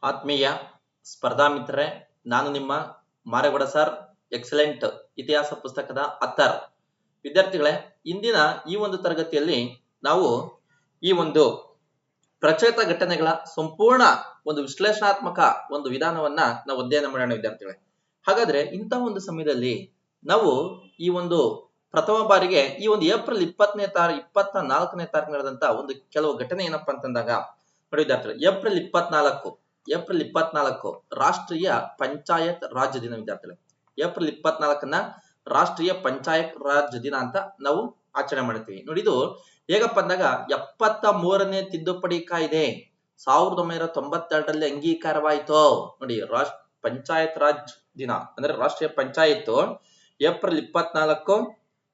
ಆತ್ಮೀಯ ಸ್ಪರ್ಧಾ ಮಿತ್ರರೇ, ನಾನು ನಿಮ್ಮ ಮಾರೇಗೌಡ ಸರ್, ಎಕ್ಸಲೆಂಟ್ ಇತಿಹಾಸ ಪುಸ್ತಕದ ಅತ್ತರ್ ವಿದ್ಯಾರ್ಥಿಗಳೇ. ಇಂದಿನ ಈ ಒಂದು ತರಗತಿಯಲ್ಲಿ ನಾವು ಈ ಒಂದು ಪ್ರಚಲಿತ ಘಟನೆಗಳ ಸಂಪೂರ್ಣ ಒಂದು ವಿಶ್ಲೇಷಣಾತ್ಮಕ ಒಂದು ವಿಧಾನವನ್ನ ನಾವು ಅಧ್ಯಯನ ಮಾಡೋಣ ವಿದ್ಯಾರ್ಥಿಗಳೇ. ಹಾಗಾದ್ರೆ ಇಂಥ ಒಂದು ಸಮಯದಲ್ಲಿ ನಾವು ಈ ಒಂದು ಪ್ರಥಮ ಬಾರಿಗೆ ಈ ಒಂದು ಏಪ್ರಿಲ್ 24ನೇ ತಾರೀಕು ನಡೆದಂತ ಒಂದು ಕೆಲವು ಘಟನೆ ಏನಪ್ಪಾ ಅಂತಂದಾಗ ನೋಡಿ ವಿದ್ಯಾರ್ಥಿಗಳು, ಏಪ್ರಿಲ್ 24 ರಾಷ್ಟ್ರೀಯ ಪಂಚಾಯತ್ ರಾಜ್ ದಿನ ವಿದ್ಯಾರ್ಥಿಗಳೇ. ಏಪ್ರಿಲ್ 24ನ್ನ ರಾಷ್ಟ್ರೀಯ ಪಂಚಾಯತ್ ರಾಜ್ ದಿನ ಅಂತ ನಾವು ಆಚರಣೆ ಮಾಡ್ತೀವಿ. ನೋಡಿ, ಇದು ಹೇಗಪ್ಪ ಅಂದಾಗ 73ನೇ ತಿದ್ದುಪಡಿ ಕಾಯ್ದೆ 1992ರಲ್ಲಿ ಅಂಗೀಕಾರವಾಯಿತು. ನೋಡಿ, ಪಂಚಾಯತ್ ರಾಜ್ ದಿನ ಅಂದ್ರೆ ರಾಷ್ಟ್ರೀಯ ಪಂಚಾಯತ್ ಏಪ್ರಿಲ್ 24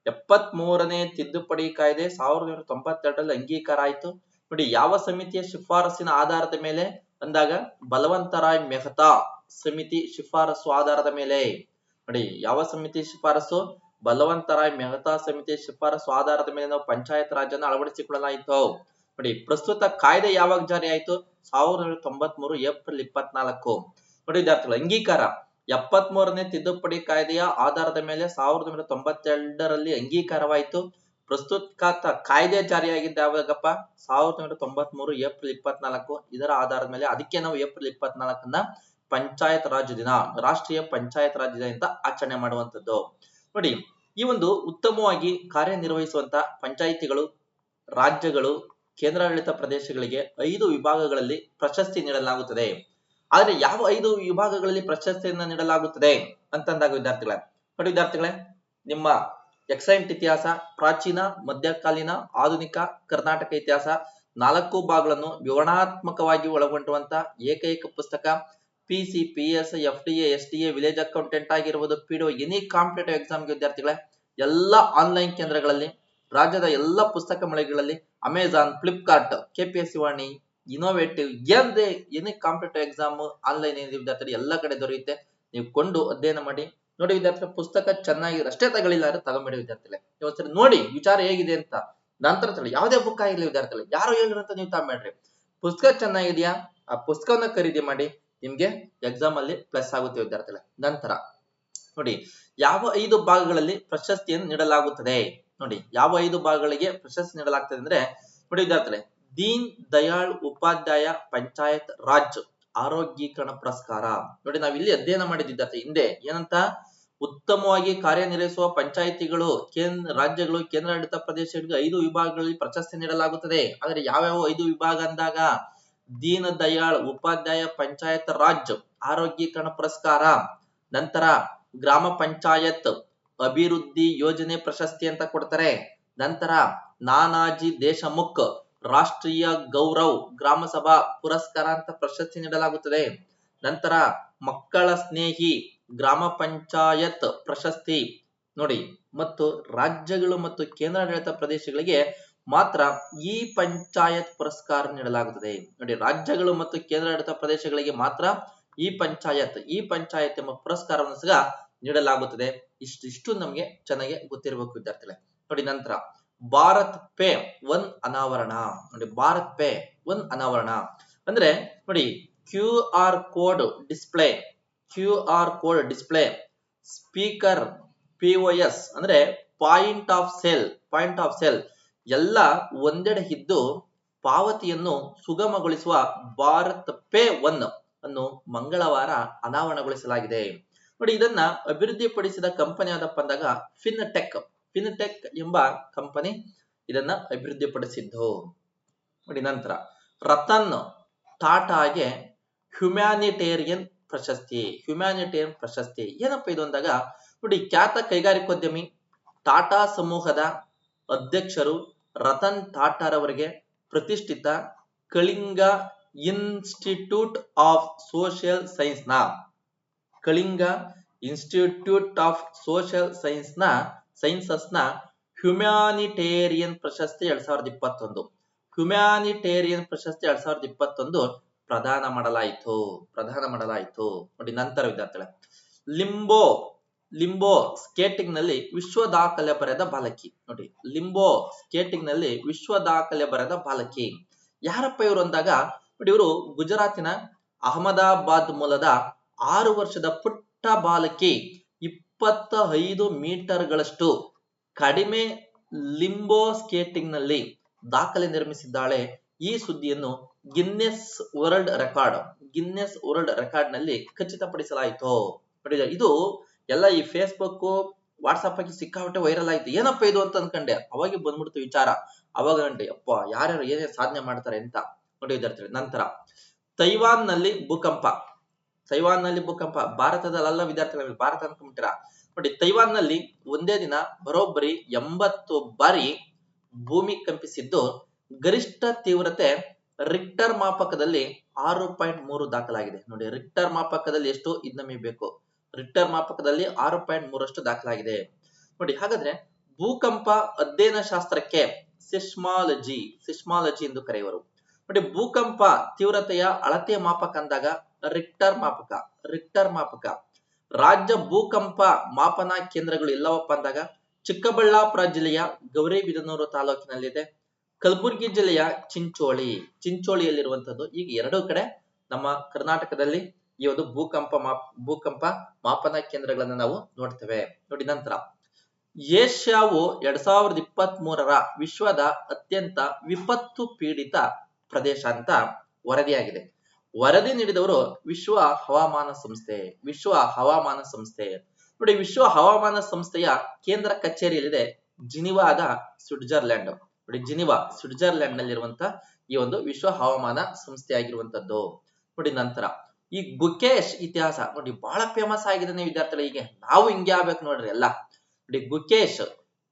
73ನೇ ತಿದ್ದುಪಡಿ ಕಾಯ್ದೆ 1992ರಲ್ಲಿ ಅಂಗೀಕಾರ ಆಯಿತು. ನೋಡಿ, ಯಾವ ಸಮಿತಿಯ ಶಿಫಾರಸಿನ ಆಧಾರದ ಮೇಲೆ ಅಂದಾಗ ಬಲವಂತರಾಯ್ ಮೆಹ್ತಾ ಸಮಿತಿ ಶಿಫಾರಸು ಆಧಾರದ ಮೇಲೆ. ನೋಡಿ, ಯಾವ ಸಮಿತಿ ಶಿಫಾರಸು? ಬಲವಂತರಾಯ್ ಮೆಹ್ತಾ ಸಮಿತಿ ಶಿಫಾರಸು ಆಧಾರದ ಮೇಲೆ ನಾವು ಪಂಚಾಯತ್ ರಾಜ್ ಅನ್ನು ಅಳವಡಿಸಿಕೊಳ್ಳಲಾಯಿತು. ನೋಡಿ, ಪ್ರಸ್ತುತ ಕಾಯ್ದೆ ಯಾವಾಗ ಜಾರಿ ಆಯಿತು? 1993 ಏಪ್ರಿಲ್ 24. ನೋಡಿ ವಿದ್ಯಾರ್ಥಿಗಳು, ಅಂಗೀಕಾರ 73ನೇ ತಿದ್ದುಪಡಿ ಕಾಯ್ದೆಯ ಆಧಾರದ ಮೇಲೆ 1992ರಲ್ಲಿ ಅಂಗೀಕಾರವಾಯಿತು. ಪ್ರಸ್ತುತ ಕಾಯ್ದೆ ಜಾರಿಯಾಗಿದ್ದ ಯಾವಾಗಪ್ಪ? 1993 ಏಪ್ರಿಲ್ 24. ಇದರ ಆಧಾರದ ಮೇಲೆ ಅದಕ್ಕೆ ನಾವು ಏಪ್ರಿಲ್ 24ನ್ನ ಪಂಚಾಯತ್ ರಾಜ್ ದಿನ, ರಾಷ್ಟ್ರೀಯ ಪಂಚಾಯತ್ ರಾಜ್ ದಿನ ಅಂತ ಆಚರಣೆ ಮಾಡುವಂತದ್ದು. ನೋಡಿ, ಈ ಒಂದು ಉತ್ತಮವಾಗಿ ಕಾರ್ಯನಿರ್ವಹಿಸುವಂತ ಪಂಚಾಯಿತಿಗಳು, ರಾಜ್ಯಗಳು, ಕೇಂದ್ರಾಡಳಿತ ಪ್ರದೇಶಗಳಿಗೆ 5 ವಿಭಾಗಗಳಲ್ಲಿ ಪ್ರಶಸ್ತಿ ನೀಡಲಾಗುತ್ತದೆ. ಆದ್ರೆ ಯಾವ 5 ವಿಭಾಗಗಳಲ್ಲಿ ಪ್ರಶಸ್ತಿಯನ್ನ ನೀಡಲಾಗುತ್ತದೆ ಅಂತಂದಾಗ ವಿದ್ಯಾರ್ಥಿಗಳೇ, ನೋಡಿ ವಿದ್ಯಾರ್ಥಿಗಳೇ, ನಿಮ್ಮ ಎಕ್ಸಲೆಂಟ್ ಇತಿಹಾಸ, ಪ್ರಾಚೀನ, ಮಧ್ಯಕಾಲೀನ, ಆಧುನಿಕ ಕರ್ನಾಟಕ ಇತಿಹಾಸ 4 ಭಾಗಗಳನ್ನು ವಿವರಣಾತ್ಮಕವಾಗಿ ಒಳಗೊಂಡಿರುವಂತ ಏಕೈಕ ಪುಸ್ತಕ. PC, PS, FDA, SDA, village accountant ಆಗಿರ್ಬೋದು, PDO, ಎನಿ ಕಾಂಪಿಟೇಟಿವ್ ಎಕ್ಸಾಮ್ಗೆ ವಿದ್ಯಾರ್ಥಿಗಳೇ ಎಲ್ಲ ಆನ್ಲೈನ್ ಕೇಂದ್ರಗಳಲ್ಲಿ, ರಾಜ್ಯದ ಎಲ್ಲ ಪುಸ್ತಕ ಮಳಿಗೆಗಳಲ್ಲಿ, Amazon, Flipkart, KPSC Vani, Innovative, any competitive exam online ಏನಿದೆ ವಿದ್ಯಾರ್ಥಿಗಳು ಎಲ್ಲ ಕಡೆ ದೊರೆಯುತ್ತೆ. ನೀವು ಕೊಂಡು ಅಧ್ಯಯನ ಮಾಡಿ. ನೋಡಿ ವಿದ್ಯಾರ್ಥಿಗಳ, ಪುಸ್ತಕ ಚೆನ್ನಾಗಿದೆ ಅಷ್ಟೇ ತಗೊಳ್ಳಿಲ್ಲ ಅಂದ್ರೆ ತಗೊಂಬೇಡಿ ವಿದ್ಯಾರ್ಥಿಗಳೇ. ಇವತ್ತು ನೋಡಿ ವಿಚಾರ ಹೇಗಿದೆ ಅಂತ ನಂತರ ತಗೊಳ್ಳಿ. ಯಾವುದೇ ಬುಕ್ ಆಗಿಲ್ಲ ವಿದ್ಯಾರ್ಥಿಗಳೇ, ಯಾರು ಹೇಳಿರಂತ ನೀವು ತಗೊಂಬೇಡ್ರಿ. ಪುಸ್ತಕ ಚೆನ್ನಾಗಿದೆಯಾ, ಆ ಪುಸ್ತಕವನ್ನ ಖರೀದಿ ಮಾಡಿ, ನಿಮ್ಗೆ ಎಕ್ಸಾಮ್ ಅಲ್ಲಿ ಪ್ಲಸ್ ಆಗುತ್ತೆ ವಿದ್ಯಾರ್ಥಿಗಳೇ. ನಂತರ ನೋಡಿ, ಯಾವ 5 ಭಾಗಗಳಲ್ಲಿ ಪ್ರಶಸ್ತಿಯನ್ನು ನೀಡಲಾಗುತ್ತದೆ? ನೋಡಿ, ಯಾವ 5 ಭಾಗಗಳಿಗೆ ಪ್ರಶಸ್ತಿ ನೀಡಲಾಗ್ತದೆ ಅಂದ್ರೆ ನೋಡಿ ವಿದ್ಯಾರ್ಥಿಗಳೇ, ದೀನ್ ದಯಾಳ್ ಉಪಾಧ್ಯಾಯ ಪಂಚಾಯತ್ ರಾಜ್ ಆರೋಗ್ಯೀಕರಣ ಪುರಸ್ಕಾರ. ನೋಡಿ, ನಾವ್ ಇಲ್ಲಿ ಅಧ್ಯಯನ ಮಾಡಿದ್ದ ಹಿಂದೆ ಏನಂತ? ಉತ್ತಮವಾಗಿ ಕಾರ್ಯನಿರ್ವಹಿಸುವ ಪಂಚಾಯಿತಿಗಳು, ರಾಜ್ಯಗಳು, ಕೇಂದ್ರಾಡಳಿತ ಪ್ರದೇಶಗಳಿಗೆ 5 ವಿಭಾಗಗಳಲ್ಲಿ ಪ್ರಶಸ್ತಿ ನೀಡಲಾಗುತ್ತದೆ. ಆದ್ರೆ ಯಾವ್ಯಾವ 5 ವಿಭಾಗ ಅಂದಾಗ ದೀನ್ ದಯಾಳ್ ಉಪಾಧ್ಯಾಯ ಪಂಚಾಯತ್ ರಾಜ್ ಆರೋಗ್ಯೀಕರಣ ಪುರಸ್ಕಾರ, ನಂತರ ಗ್ರಾಮ ಪಂಚಾಯತ್ ಅಭಿವೃದ್ಧಿ ಯೋಜನೆ ಪ್ರಶಸ್ತಿ ಅಂತ ಕೊಡ್ತಾರೆ. ನಂತರ ನಾನಾಜಿ ದೇಶಮುಖ್ ರಾಷ್ಟ್ರೀಯ ಗೌರವ್ ಗ್ರಾಮ ಸಭಾ ಪುರಸ್ಕಾರ ಅಂತ ಪ್ರಶಸ್ತಿ ನೀಡಲಾಗುತ್ತದೆ. ನಂತರ ಮಕ್ಕಳ ಸ್ನೇಹಿ ಗ್ರಾಮ ಪಂಚಾಯತ್ ಪ್ರಶಸ್ತಿ. ನೋಡಿ, ಮತ್ತು ರಾಜ್ಯಗಳು ಮತ್ತು ಕೇಂದ್ರಾಡಳಿತ ಪ್ರದೇಶಗಳಿಗೆ ಮಾತ್ರ ಈ ಪಂಚಾಯತ್ ಪುರಸ್ಕಾರ ನೀಡಲಾಗುತ್ತದೆ. ನೋಡಿ, ರಾಜ್ಯಗಳು ಮತ್ತು ಕೇಂದ್ರಾಡಳಿತ ಪ್ರದೇಶಗಳಿಗೆ ಮಾತ್ರ ಈ ಪಂಚಾಯತ್ ಎಂಬ ಪುರಸ್ಕಾರವನ್ನು ಸಹ ನೀಡಲಾಗುತ್ತದೆ. ಇಷ್ಟು ನಮಗೆ ಚೆನ್ನಾಗಿ ಗೊತ್ತಿರಬೇಕು ವಿದ್ಯಾರ್ಥಿಗಳೇ. ನೋಡಿ, ನಂತರ ಭಾರತ್ ಪೇ 1 ಅನಾವರಣ. ನೋಡಿ, ಭಾರತ್ ಪೇ 1 ಅನಾವರಣ ಅಂದ್ರೆ ನೋಡಿ, QR code display, speaker, POS ಅಂದ್ರೆ ಪಾಯಿಂಟ್ ಆಫ್ ಸೇಲ್ ಎಲ್ಲ ಒಂದೆಡೆ ಇದ್ದು ಪಾವತಿಯನ್ನು ಸುಗಮಗೊಳಿಸುವ ಭಾರತ್ ಪೇ 1 ಅನ್ನು ಮಂಗಳವಾರ ಅನಾವರಣಗೊಳಿಸಲಾಗಿದೆ. ನೋಡಿ, ಇದನ್ನ ಅಭಿವೃದ್ಧಿಪಡಿಸಿದ ಕಂಪನಿ ಯಾವ್ದಪ್ಪ ಅಂದಾಗ ಫಿನ್ಟೆಕ್ ಎಂಬ ಕಂಪನಿ ಇದನ್ನ ಅಭಿವೃದ್ಧಿಪಡಿಸಿದ್ದು. ನೋಡಿ, ನಂತರ ರತನ್ ಟಾಟಾಗೆ ಹ್ಯುಮ್ಯಾನಿಟೇರಿಯನ್ ಪ್ರಶಸ್ತಿ ಏನಪ್ಪ ಇದು ಅಂದಾಗ ನೋಡಿ, ಖ್ಯಾತ ಕೈಗಾರಿಕೋದ್ಯಮಿ ಟಾಟಾ ಸಮೂಹದ ಅಧ್ಯಕ್ಷರು ರತನ್ ಟಾಟಾರವರಿಗೆ ಪ್ರತಿಷ್ಠಿತ Kalinga institute of social sciences ನ ಹ್ಯುಮ್ಯಾನಿಟೇರಿಯನ್ ಪ್ರಶಸ್ತಿ 2021 ಪ್ರದಾನ ಮಾಡಲಾಯಿತು. ನೋಡಿ, ನಂತರ ವಿದ್ಯಾರ್ಥಿಗಳೇ, ಲಿಂಬೋ ಸ್ಕೇಟಿಂಗ್ ನಲ್ಲಿ ವಿಶ್ವ ದಾಖಲೆ ಬರೆದ ಬಾಲಕಿ. ನೋಡಿ, ಲಿಂಬೋ ಸ್ಕೇಟಿಂಗ್ ನಲ್ಲಿ ವಿಶ್ವ ದಾಖಲೆ ಬರೆದ ಬಾಲಕಿ ಯಾರಪ್ಪ ಇವರು ಅಂದಾಗ ನೋಡಿ, ಇವರು ಗುಜರಾತಿನ ಅಹಮದಾಬಾದ್ ಮೂಲದ 6 ವರ್ಷದ ಪುಟ್ಟ ಬಾಲಕಿ 25 ಮೀಟರ್ಗಳಷ್ಟು ಕಡಿಮೆ ಲಿಂಬೋ ಸ್ಕೇಟಿಂಗ್ ನಲ್ಲಿ ದಾಖಲೆ ನಿರ್ಮಿಸಿದ್ದಾಳೆ. ಈ ಸುದ್ದಿಯನ್ನು ಗಿನ್ನೆಸ್ ವರ್ಲ್ಡ್ ರೆಕಾರ್ಡ್ ನಲ್ಲಿ ಖಚಿತಪಡಿಸಲಾಯಿತು. ಇದು ಎಲ್ಲ ಈ ಫೇಸ್ಬುಕ್ ವಾಟ್ಸಪ್ ಆಗಿ ಸಿಕ್ಕಾಪಟ್ಟೆ ವೈರಲ್ ಆಯ್ತು. ಏನಪ್ಪ ಇದು ಅಂತ ಅನ್ಕೊಂಡೆ. ಅವಾಗ ಬಂದ್ಬಿಡ್ತು ವಿಚಾರ. ಅವಾಗ ಗಂಟೆ ಅಪ್ಪ ಯಾರ್ಯಾರು ಏನೇ ಸಾಧನೆ ಮಾಡ್ತಾರೆ ಅಂತ ನೋಡಿ ವಿದ್ಯಾರ್ಥಿಗಳು. ನಂತರ ತೈವಾನ್ ನಲ್ಲಿ ಭೂಕಂಪ ಭಾರತದಲ್ಲ ವಿದ್ಯಾರ್ಥಿಗಳು, ಭಾರತ ಅನ್ಕೊಂಡ್ಬಿಟ್ಟಿರ ನೋಡಿ. ತೈವಾನ್ ನಲ್ಲಿ ಒಂದೇ ದಿನ ಬರೋಬ್ಬರಿ 80 ಬಾರಿ ಭೂಮಿ ಕಂಪಿಸಿದ್ದು ಗರಿಷ್ಠ ತೀವ್ರತೆ ರಿಕ್ಟರ್ ಮಾಪಕದಲ್ಲಿ 6.3 ದಾಖಲಾಗಿದೆ. ನೋಡಿ, ರಿಕ್ಟರ್ ಮಾಪಕದಲ್ಲಿ ಎಷ್ಟು ಇದ್ ನಮಗೆ ಬೇಕು. ರಿಕ್ಟರ್ ಮಾಪಕದಲ್ಲಿ 6.3 ದಾಖಲಾಗಿದೆ ನೋಡಿ. ಹಾಗಾದ್ರೆ ಭೂಕಂಪ ಅಧ್ಯಯನ ಶಾಸ್ತ್ರಕ್ಕೆ ಸಿಸ್ಮಾಲಜಿ ಎಂದು ಕರೆಯುವರು ನೋಡಿ. ಭೂಕಂಪ ತೀವ್ರತೆಯ ಅಳತೆಯ ಮಾಪಕ ಅಂದಾಗ ರಿಕ್ಟರ್ ಮಾಪಕ. ರಾಜ್ಯ ಭೂಕಂಪ ಮಾಪನ ಕೇಂದ್ರಗಳು ಎಲ್ಲವಪ್ಪ ಅಂದಾಗ ಚಿಕ್ಕಬಳ್ಳಾಪುರ ಜಿಲ್ಲೆಯ ಗೌರಿಬಿದನೂರು ತಾಲೂಕಿನಲ್ಲಿದೆ. ಕಲಬುರಗಿ ಜಿಲ್ಲೆಯ ಚಿಂಚೋಳಿಯಲ್ಲಿರುವಂತದ್ದು. ಈಗ ಎರಡೂ ಕಡೆ ನಮ್ಮ ಕರ್ನಾಟಕದಲ್ಲಿ ಈ ಒಂದು ಭೂಕಂಪ ಮಾಪನ ಕೇಂದ್ರಗಳನ್ನ ನಾವು ನೋಡ್ತೇವೆ ನೋಡಿ. ನಂತರ ಏಷ್ಯಾವು 2023ರ ವಿಶ್ವದ ಅತ್ಯಂತ ವಿಪತ್ತು ಪೀಡಿತ ಪ್ರದೇಶ ಅಂತ ವರದಿಯಾಗಿದೆ. ವರದಿ ನೀಡಿದವರು ವಿಶ್ವ ಹವಾಮಾನ ಸಂಸ್ಥೆ ನೋಡಿ. ವಿಶ್ವ ಹವಾಮಾನ ಸಂಸ್ಥೆಯ ಕೇಂದ್ರ ಕಚೇರಿಯಲ್ಲಿದೆ ಜಿನಿವಾದ ಸ್ವಿಟ್ಜರ್ಲೆಂಡ್ ನೋಡಿ. ಸ್ವಿಟ್ಜರ್ಲೆಂಡ್ ನಲ್ಲಿರುವಂತ ಈ ಒಂದು ವಿಶ್ವ ಹವಾಮಾನ ಸಂಸ್ಥೆ ಆಗಿರುವಂತದ್ದು ನೋಡಿ. ನಂತರ ಈ ಗುಕೇಶ್ ಇತಿಹಾಸ ನೋಡಿ, ಬಹಳ ಫೇಮಸ್ ಆಗಿದೆ ವಿದ್ಯಾರ್ಥಿಗಳಿಗೆ. ನಾವು ಹಿಂಗೆ ಆಗ್ಬೇಕು ನೋಡ್ರಿ ಎಲ್ಲ ನೋಡಿ. ಗುಕೇಶ್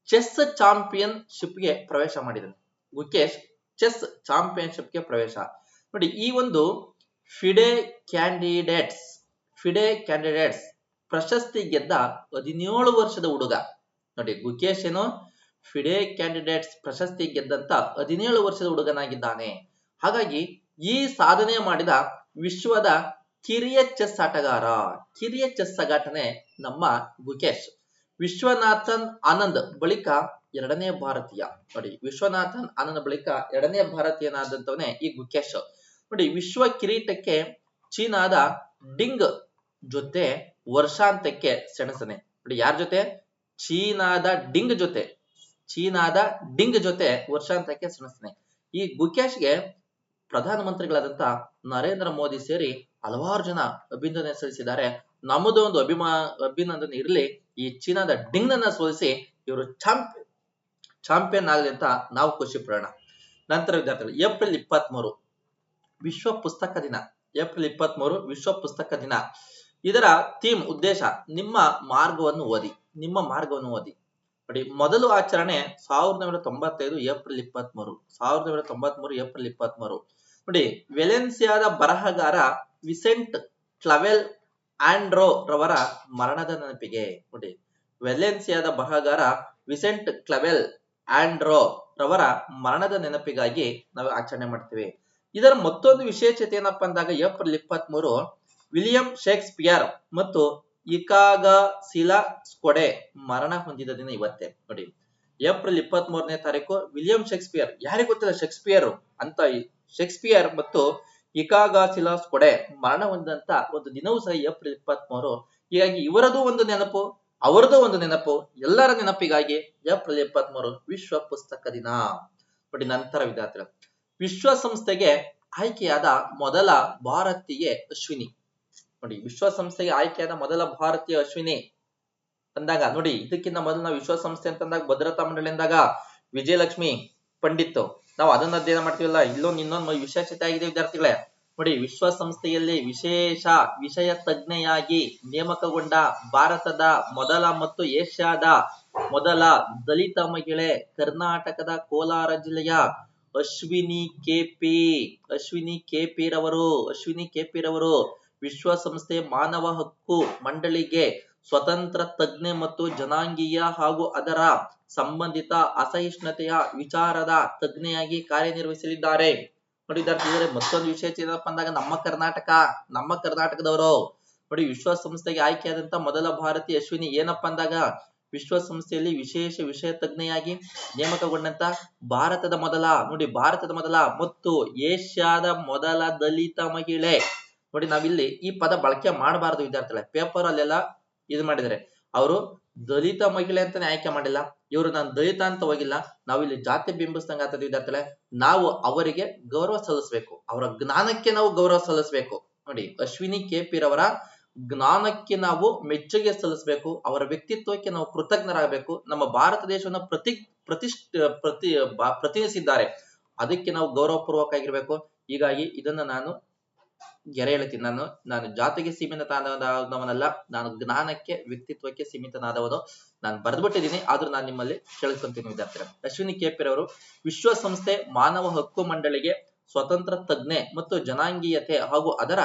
ಚೆಸ್ ಚಾಂಪಿಯನ್ಶಿಪ್ಗೆ ಪ್ರವೇಶ ಮಾಡಿದ್ದಾನೆ. ಪ್ರವೇಶ ನೋಡಿ. ಈ ಒಂದು ಫಿಡೆ ಕ್ಯಾಂಡಿಡೇಟ್ಸ್ ಪ್ರಶಸ್ತಿ ಗೆದ್ದ 17 ವರ್ಷದ ಹುಡುಗ ನೋಡಿ. ಗುಕೇಶ್ ಏನು ಫಿಡೆ ಕ್ಯಾಂಡಿಡೇಟ್ಸ್ ಪ್ರಶಸ್ತಿ ಗೆದ್ದಂತ 17 ವರ್ಷದ ಹುಡುಗನಾಗಿದ್ದಾನೆ. ಹಾಗಾಗಿ ಈ ಸಾಧನೆ ಮಾಡಿದ ವಿಶ್ವದ ಕಿರಿಯ ಚೆಸ್ ಆಟಗಾರನೇ ನಮ್ಮ ಗುಕೇಶ್. ವಿಶ್ವನಾಥನ್ ಆನಂದ್ ಬಳಿಕ ಎರಡನೇ ಭಾರತೀಯ ನೋಡಿ. ಎರಡನೇ ಭಾರತೀಯನಾದಂತವನೇ ಈ ಗುಕೇಶ್ ನೋಡಿ. ವಿಶ್ವ ಕಿರೀಟಕ್ಕೆ ಚೀನಾದ ಡಿಂಗ್ ಜೊತೆ ವರ್ಷಾಂತ್ಯಕ್ಕೆ ಸೆಣಸನೆ ನೋಡಿ. ಯಾರ ಜೊತೆ? ಚೀನಾದ ಡಿಂಗ್ ಜೊತೆ ವರ್ಷಾಂತ್ಯಕ್ಕೆ ಸೆಣಸನೆ. ಈ ಗುಕೇಶ್ಗೆ ಪ್ರಧಾನಮಂತ್ರಿಗಳಾದಂತ ನರೇಂದ್ರ ಮೋದಿ ಸೇರಿ ಹಲವಾರು ಜನ ಅಭಿನಂದನೆ ಸಲ್ಲಿಸಿದ್ದಾರೆ. ನಮ್ಮದು ಒಂದು ಅಭಿನಂದನೆ ಇರಲಿ. ಈ ಚೀನಾದ ಡಿಂಗ್ ಅನ್ನ ಸೋಲಿಸಿ ಇವರು ಚಾಂಪಿಯನ್ ಆಗಲಿ ಅಂತ ನಾವು ಖುಷಿ ಪಡೋಣ. ನಂತರ ವಿದ್ಯಾರ್ಥಿಗಳು, ಏಪ್ರಿಲ್ 23 ವಿಶ್ವ ಪುಸ್ತಕ ದಿನ. ಇದರ ಥೀಮ್ ಉದ್ದೇಶ ನಿಮ್ಮ ಮಾರ್ಗವನ್ನು ಓದಿ ನೋಡಿ. ಮೊದಲು ಆಚರಣೆ 1995 ಏಪ್ರಿಲ್ 23 ನೋಡಿ. ವೆಲೆನ್ಸಿಯಾದ ಬರಹಗಾರ ವಿಸೆಂಟ್ ಕ್ಲವೆಲ್ ಆಂಡ್ರೋ ರವರ ಮರಣದ ನೆನಪಿಗೆ ನೋಡಿ. ವೆಲೆನ್ಸಿಯಾದ ಬರಹಗಾರ ವಿಸೆಂಟ್ ಕ್ಲವೆಲ್ ಆಂಡ್ರೋ ರವರ ಮರಣದ ನೆನಪಿಗಾಗಿ ನಾವು ಆಚರಣೆ ಮಾಡ್ತೀವಿ. ಇದರ ಮತ್ತೊಂದು ವಿಶೇಷತೆ ಏನಪ್ಪಾ ಅಂದಾಗ ಏಪ್ರಿಲ್ 23 ವಿಲಿಯಂ ಶೇಕ್ಸ್ಪಿಯರ್ ಮತ್ತು ಇಕಾಗಸಿಲಾ ಸ್ಕೊಡೆ ಮರಣ ಹೊಂದಿದ ದಿನ ಇವತ್ತೇ ನೋಡಿ. ಏಪ್ರಿಲ್ 23ನೇ ತಾರೀಕು ವಿಲಿಯಂ ಶೇಕ್ಸ್ಪಿಯರ್, ಯಾರಿಗೂ ಗೊತ್ತಿಲ್ಲ ಶೇಕ್ಸ್ಪಿಯರ್ ಅಂತ. ಶೇಕ್ಸ್ಪಿಯರ್ ಮತ್ತು ಇಕಾಗಸಿಲಾ ಸ್ಕೊಡೆ ಮರಣ ಹೊಂದಿದಂತ ಒಂದು ದಿನವೂ ಸಹ ಏಪ್ರಿಲ್ 23. ಹೀಗಾಗಿ ಇವರದು ಒಂದು ನೆನಪು, ಅವರದು ಒಂದು ನೆನಪು, ಎಲ್ಲರ ನೆನಪಿಗಾಗಿ ಏಪ್ರಿಲ್ 23 ವಿಶ್ವ ಪುಸ್ತಕ ದಿನ ನೋಡಿ. ನಂತರ ವಿದ್ಯಾರ್ಥಿಗಳು, ವಿಶ್ವಸಂಸ್ಥೆಗೆ ಆಯ್ಕೆಯಾದ ಮೊದಲ ಭಾರತೀಯ ಅಶ್ವಿನಿ ನೋಡಿ. ವಿಶ್ವಸಂಸ್ಥೆಗೆ ಆಯ್ಕೆಯಾದ ಮೊದಲ ಭಾರತೀಯ ಅಶ್ವಿನಿ ಅಂದಾಗ ನೋಡಿ, ಇದಕ್ಕಿಂತ ಮೊದಲು ನಾವು ವಿಶ್ವಸಂಸ್ಥೆ ಅಂತಂದಾಗ ಭದ್ರತಾ ಮಂಡಳಿ ಅಂದಾಗ ವಿಜಯಲಕ್ಷ್ಮಿ ಪಂಡಿತ್ ನಾವು ಅದನ್ನ ಅಧ್ಯಯನ ಮಾಡ್ತೀವಲ್ಲ. ಇನ್ನೊಂದು ವಿಶೇಷತೆ ಆಗಿದೆ ವಿದ್ಯಾರ್ಥಿಗಳೇ ನೋಡಿ. ವಿಶ್ವಸಂಸ್ಥೆಯಲ್ಲಿ ವಿಶೇಷ ವಿಷಯ ತಜ್ಞೆಯಾಗಿ ನೇಮಕಗೊಂಡ ಭಾರತದ ಮೊದಲ ಮತ್ತು ಏಷ್ಯಾದ ಮೊದಲ ದಲಿತ ಮಹಿಳೆ ಕರ್ನಾಟಕದ ಕೋಲಾರ ಜಿಲ್ಲೆಯ ಅಶ್ವಿನಿ ಕೆಪಿ ರವರು ವಿಶ್ವಸಂಸ್ಥೆ ಮಾನವ ಹಕ್ಕು ಮಂಡಳಿಗೆ ಸ್ವತಂತ್ರ ತಜ್ಞೆ ಮತ್ತು ಜನಾಂಗೀಯ ಹಾಗೂ ಅದರ ಸಂಬಂಧಿತ ಅಸಹಿಷ್ಣುತೆಯ ವಿಚಾರದ ತಜ್ಞೆಯಾಗಿ ಕಾರ್ಯನಿರ್ವಹಿಸಲಿದ್ದಾರೆ ನೋಡಿದ್ದಾರೆ. ಮತ್ತೊಂದು ವಿಶೇಷ ಏನಪ್ಪ ಅಂದಾಗ ನಮ್ಮ ಕರ್ನಾಟಕದವರು ನೋಡಿ. ವಿಶ್ವಸಂಸ್ಥೆಗೆ ಆಯ್ಕೆಯಾದಂತ ಮೊದಲ ಭಾರತೀಯ ಅಶ್ವಿನಿ ಏನಪ್ಪಾ ಅಂದಾಗ ವಿಶ್ವಸಂಸ್ಥೆಯಲ್ಲಿ ವಿಶೇಷ ವಿಷಯ ತಜ್ಞೆಯಾಗಿ ನೇಮಕಗೊಂಡಂತ ಭಾರತದ ಮೊದಲ ಮತ್ತು ಏಷ್ಯಾದ ಮೊದಲ ದಲಿತ ಮಹಿಳೆ ನೋಡಿ ನಾವಿಲ್ಲಿ ಈ ಪದ ಬಳಕೆ ಮಾಡಬಾರದು ವಿದ್ಯಾರ್ಥಿಗಳೇ. ಪೇಪರ್ ಅಲ್ಲೆಲ್ಲ ಇದು ಮಾಡಿದರೆ ಅವರು ದಲಿತ ಮಹಿಳೆ ಅಂತಾನೆ ಆಯ್ಕೆ ಮಾಡಿಲ್ಲ, ಇವರು ನಾನು ದಲಿತ ಅಂತ ಹೋಗಿಲ್ಲ. ನಾವು ಇಲ್ಲಿ ಜಾತಿ ಬಿಂಬಿಸ್ದಂಗ ಆಗ್ತದೆ ವಿದ್ಯಾರ್ಥಿಗಳೇ. ನಾವು ಅವರಿಗೆ ಗೌರವ ಸಲ್ಲಿಸಬೇಕು, ಅವರ ಜ್ಞಾನಕ್ಕೆ ನಾವು ಗೌರವ ಸಲ್ಲಿಸಬೇಕು. ನೋಡಿ ಅಶ್ವಿನಿ ಕೆಪಿ ರವರ ಜ್ಞಾನಕ್ಕೆ ನಾವು ಮೆಚ್ಚುಗೆ ಸಲ್ಲಿಸಬೇಕು, ಅವರ ವ್ಯಕ್ತಿತ್ವಕ್ಕೆ ನಾವು ಕೃತಜ್ಞರಾಗಬೇಕು. ನಮ್ಮ ಭಾರತ ದೇಶವನ್ನು ಪ್ರತಿನಿಧಿಸಿದ್ದಾರೆ, ಅದಕ್ಕೆ ನಾವು ಗೌರವ ಪೂರ್ವಕ ಆಗಿರ್ಬೇಕು. ಹೀಗಾಗಿ ಇದನ್ನ ನಾನು ಗೆರೆ ಹೇಳ್ತೀನಿ. ನಾನು ಜಾತಿಗೆ ಸೀಮಿತನಾದವನಲ್ಲ, ನಾನು ಜ್ಞಾನಕ್ಕೆ ವ್ಯಕ್ತಿತ್ವಕ್ಕೆ ಸೀಮಿತನಾದವನು. ನಾನು ಬರೆದ್ಬಿಟ್ಟಿದ್ದೀನಿ, ಆದ್ರೂ ನಾನು ನಿಮ್ಮಲ್ಲಿ ಕೇಳ್ಕೊಂತೀನಿ ವಿದ್ಯಾರ್ಥಿಗಳು. ಅಶ್ವಿನಿ ಕೆಪಿ ರವರು ವಿಶ್ವಸಂಸ್ಥೆ ಮಾನವ ಹಕ್ಕು ಮಂಡಳಿಗೆ ಸ್ವತಂತ್ರ ತಜ್ಞೆ ಮತ್ತು ಜನಾಂಗೀಯತೆ ಹಾಗೂ ಅದರ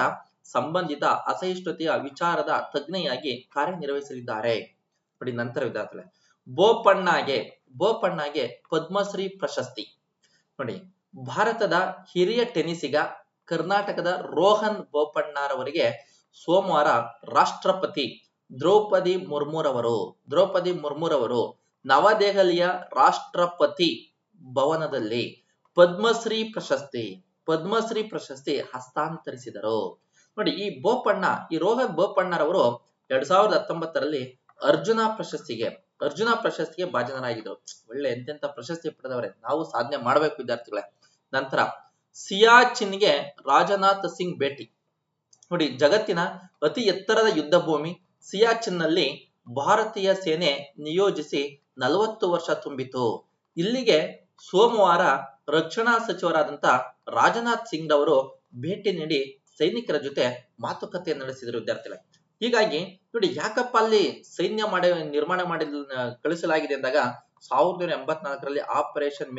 ಸಂಬಂಧಿತ ಅಸಹಿಷ್ಣುತೆಯ ವಿಚಾರದ ತಜ್ಞೆಯಾಗಿ ಕಾರ್ಯನಿರ್ವಹಿಸಲಿದ್ದಾರೆ. ನೋಡಿ ನಂತರ ವಿದ್ಯಾರ್ಥಿಗಳೇ, ಬೋಪಣ್ಣಗೆ ಪದ್ಮಶ್ರೀ ಪ್ರಶಸ್ತಿ. ನೋಡಿ ಭಾರತದ ಹಿರಿಯ ಟೆನ್ನಿಸಿಗ ಕರ್ನಾಟಕದ ರೋಹನ್ ಬೋಪಣ್ಣರವರಿಗೆ ಸೋಮವಾರ ರಾಷ್ಟ್ರಪತಿ ದ್ರೌಪದಿ ಮುರ್ಮುರವರು ನವದೆಹಲಿಯ ರಾಷ್ಟ್ರಪತಿ ಭವನದಲ್ಲಿ ಪದ್ಮಶ್ರೀ ಪ್ರಶಸ್ತಿ ಹಸ್ತಾಂತರಿಸಿದರು. ನೋಡಿ ಈ ರೋಹನ್ ಬೋಪಣ್ಣರವರು 2019ರಲ್ಲಿ ಅರ್ಜುನ ಪ್ರಶಸ್ತಿಗೆ ಭಾಜನರಾಗಿದ್ದರು. ಒಳ್ಳೆ ಎಂತೆಂತ ಪ್ರಶಸ್ತಿ ಪಡೆದವರೇ, ನಾವು ಸಾಧನೆ ಮಾಡಬೇಕು ವಿದ್ಯಾರ್ಥಿಗಳೇ. ನಂತರ ಸಿಯಾಚಿನ್ಗೆ ರಾಜನಾಥ್ ಸಿಂಗ್ ಭೇಟಿ. ನೋಡಿ ಜಗತ್ತಿನ ಅತಿ ಎತ್ತರದ ಯುದ್ಧ ಭೂಮಿ ಸಿಯಾಚಿನ್ ನಲ್ಲಿ ಭಾರತೀಯ ಸೇನೆ ನಿಯೋಜಿಸಿ 40 ವರ್ಷ ತುಂಬಿತು. ಇಲ್ಲಿಗೆ ಸೋಮವಾರ ರಕ್ಷಣಾ ಸಚಿವರಾದಂತ ರಾಜನಾಥ್ ಸಿಂಗ್ ಅವರು ಭೇಟಿ ನೀಡಿ ಸೈನಿಕರ ಜೊತೆ ಮಾತುಕತೆ ನಡೆಸಿದರು ವಿದ್ಯಾರ್ಥಿಗಳೇ. ಹೀಗಾಗಿ ನೋಡಿ ಯಾಕಪ್ಪ ಅಲ್ಲಿ ಸೈನ್ಯ ನಿರ್ಮಾಣ ಮಾಡಿ ಕಳಿಸಲಾಗಿದೆ ಅಂದಾಗ 1984ರಲ್ಲಿ ಆಪರೇಷನ್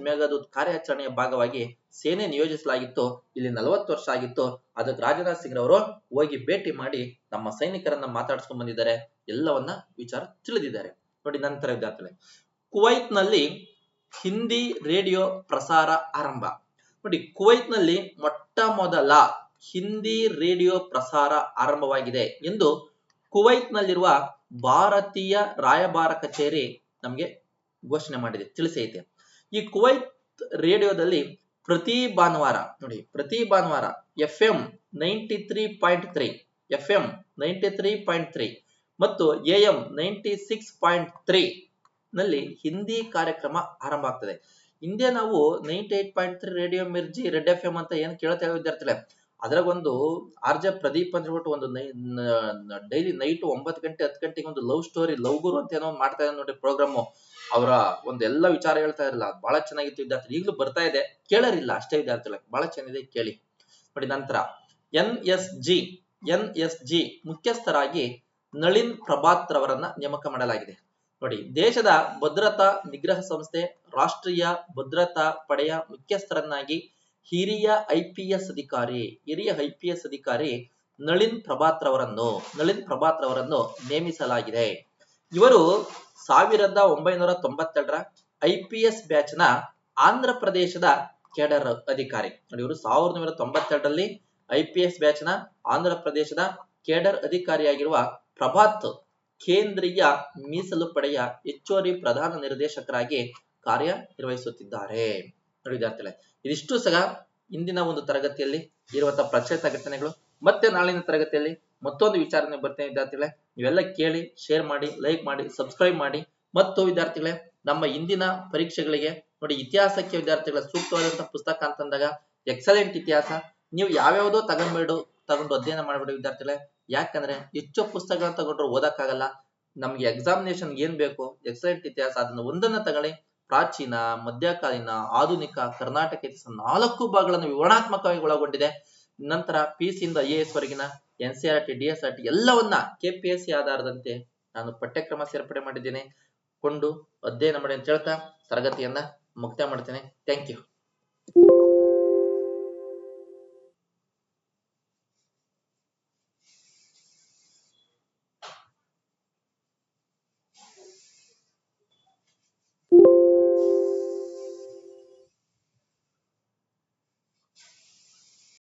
ಮೇಘದೂತ್ ಕಾರ್ಯಾಚರಣೆಯ ಭಾಗವಾಗಿ ಸೇನೆ ನಿಯೋಜಿಸಲಾಗಿತ್ತು. ಇಲ್ಲಿ 40 ವರ್ಷ ಆಗಿತ್ತು. ಅದಕ್ಕೆ ರಾಜನಾಥ್ ಸಿಂಗ್ ಅವರು ಹೋಗಿ ಭೇಟಿ ಮಾಡಿ ನಮ್ಮ ಸೈನಿಕರನ್ನ ಮಾತಾಡಿಸ್ಕೊಂಡ್ ಬಂದಿದ್ದಾರೆ, ಎಲ್ಲವನ್ನ ವಿಚಾರ ತಿಳಿದಿದ್ದಾರೆ. ನೋಡಿ ನಂತರ ವಿದ್ಯಾರ್ಥಿಗಳೇ, ಕುವೈತ್ ನಲ್ಲಿ ಹಿಂದಿ ರೇಡಿಯೋ ಪ್ರಸಾರ ಆರಂಭ. ನೋಡಿ ಕುವೈತ್ ನಲ್ಲಿ ಮೊಟ್ಟ ಮೊದಲ ಹಿಂದಿ ರೇಡಿಯೋ ಪ್ರಸಾರ ಆರಂಭವಾಗಿದೆ ಎಂದು ಕುವೈತ್ ನಲ್ಲಿರುವ ಭಾರತೀಯ ರಾಯಭಾರ ಕಚೇರಿ ನಮಗೆ ಘೋಷಣೆ ಮಾಡಿದೆ, ತಿಳಿಸೈತೆ. ಈ ಕುವೈತ್ ರೇಡಿಯೋದಲ್ಲಿ ಪ್ರತಿ ಭಾನುವಾರ FM 93.3 ಮತ್ತು AM 96.3 ನಲ್ಲಿ ಹಿಂದಿ ಕಾರ್ಯಕ್ರಮ ಆರಂಭ ಆಗ್ತದೆ. ಹಿಂದೆ ನಾವು 98.3 ರೇಡಿಯೋ ಮಿರ್ಜಿ ರೆಡ್ FM ಅಂತ ಏನ್ ಕೇಳ್ತೇವೆ ವಿದ್ಯಾರ್ಥಿಗಳೇ, ಅದ್ರಾಗ ಒಂದು RJ ಪ್ರದೀಪ್ ಅಂತ ಹೇಳ್ಬಿಟ್ಟು ಒಂದು ಡೈಲಿ ನೈಟ್ 9 ಗಂಟೆ 10 ಗಂಟೆಗೆ ಒಂದು ಲವ್ ಸ್ಟೋರಿ ಲವ್ ಗುರು ಅಂತ ಏನೋ ಮಾಡ್ತಾ ಇದ್ದಾರೆ ನೋಡಿ ಪ್ರೋಗ್ರಾಮ್. ಅವರ ಒಂದೆಲ್ಲ ವಿಚಾರ ಹೇಳ್ತಾ ಇರಲ್ಲ, ಬಹಳ ಚೆನ್ನಾಗಿತ್ತು ವಿದ್ಯಾರ್ಥಿ. ಈಗಲೂ ಬರ್ತಾ ಇದೆ, ಕೇಳರಿಲ್ಲ ಅಷ್ಟೇ ವಿದ್ಯಾರ್ಥಿಗಳ, ಬಹಳ ಚೆನ್ನಾಗಿದೆ, ಕೇಳಿ. ನೋಡಿ ನಂತರ NSG ಮುಖ್ಯಸ್ಥರಾಗಿ ನಳಿನ್ ಪ್ರಭಾತ್ ರವರನ್ನ ನೇಮಕ ಮಾಡಲಾಗಿದೆ. ನೋಡಿ ದೇಶದ ಭದ್ರತಾ ನಿಗ್ರಹ ಸಂಸ್ಥೆ ರಾಷ್ಟ್ರೀಯ ಭದ್ರತಾ ಪಡೆಯ ಮುಖ್ಯಸ್ಥರನ್ನಾಗಿ ಹಿರಿಯ ಐಪಿಎಸ್ ಅಧಿಕಾರಿ ನಳಿನ್ ಪ್ರಭಾತ್ ರವರನ್ನು ನೇಮಿಸಲಾಗಿದೆ. ಇವರು 1992ರ IPS ಬ್ಯಾಚ್ ನ ಆಂಧ್ರ ಪ್ರದೇಶದ ಕೇಡರ್ ಅಧಿಕಾರಿ. ನೋಡಿ ಇವರು 1992ರಲ್ಲಿ IPS ಬ್ಯಾಚ್ ನ ಆಂಧ್ರ ಪ್ರದೇಶದ ಕೇಡರ್ ಅಧಿಕಾರಿಯಾಗಿರುವ ಪ್ರಭಾತ್ ಕೇಂದ್ರೀಯ ಮೀಸಲು ಪಡೆಯ ಹೆಚ್ಚುವರಿ ಪ್ರಧಾನ ನಿರ್ದೇಶಕರಾಗಿ ಕಾರ್ಯನಿರ್ವಹಿಸುತ್ತಿದ್ದಾರೆ. ನೋಡಿ ವಿದ್ಯಾರ್ಥಿಗಳೇ, ಇದಿಷ್ಟು ಸಹ ಇಂದಿನ ಒಂದು ತರಗತಿಯಲ್ಲಿ ಇರುವಂತಹ ಪ್ರಚಲಿತ ಘಟನೆಗಳು. ಮತ್ತೆ ನಾಳಿನ ತರಗತಿಯಲ್ಲಿ ಮತ್ತೊಂದು ವಿಚಾರನೆ ಬರ್ತೇನೆ ವಿದ್ಯಾರ್ಥಿಗಳೇ. ನೀವೆಲ್ಲ ಕೇಳಿ, ಶೇರ್ ಮಾಡಿ, ಲೈಕ್ ಮಾಡಿ, ಸಬ್ಸ್ಕ್ರೈಬ್ ಮಾಡಿ. ಮತ್ತು ವಿದ್ಯಾರ್ಥಿಗಳೇ, ನಮ್ಮ ಇಂದಿನ ಪರೀಕ್ಷೆಗಳಿಗೆ ನೋಡಿ ಇತಿಹಾಸಕ್ಕೆ ವಿದ್ಯಾರ್ಥಿಗಳ ಸೂಕ್ತವಾದಂತಹ ಪುಸ್ತಕ ಅಂತಂದಾಗ ಎಕ್ಸಲೆಂಟ್ ಇತಿಹಾಸ. ನೀವು ಯಾವ್ಯಾವುದೋ ತಗೊಂಡು ಅಧ್ಯಯನ ಮಾಡಬೇಡಿ ವಿದ್ಯಾರ್ಥಿಗಳೇ. ಯಾಕಂದ್ರೆ ಹೆಚ್ಚು ಪುಸ್ತಕಗಳನ್ನ ತಗೊಂಡ್ರು ಓದಕ್ಕಾಗಲ್ಲ. ನಮ್ಗೆ ಎಕ್ಸಾಮಿನೇಷನ್ ಏನ್ ಬೇಕು, ಎಕ್ಸಲೆಂಟ್ ಇತಿಹಾಸ, ಅದನ್ನ ಒಂದನ್ನ ತಗೊಳ್ಳಿ. ಪ್ರಾಚೀನ, ಮಧ್ಯಕಾಲೀನ, ಆಧುನಿಕ, ಕರ್ನಾಟಕ ಇತಿಹಾಸ 4 ಭಾಗಗಳನ್ನು ವಿವರಣಾತ್ಮಕವಾಗಿ ಒಳಗೊಂಡಿದೆ. ನಂತರ PC ಇಂದ IAS ವರೆಗಿನ NCERT, DSRT ಎಲ್ಲವನ್ನ KPSC ಆಧಾರದಂತೆ ನಾನು ಪಠ್ಯಕ್ರಮ ಸೇರ್ಪಡೆ ಮಾಡಿದ್ದೇನೆ. ಕೊಂಡು ಅಧ್ಯಯನ ಮಾಡಿ ಅಂತ ಹೇಳ್ತಾ ತರಗತಿಯನ್ನ ಮುಕ್ತಾಯ ಮಾಡ್ತೇನೆ. Thank you.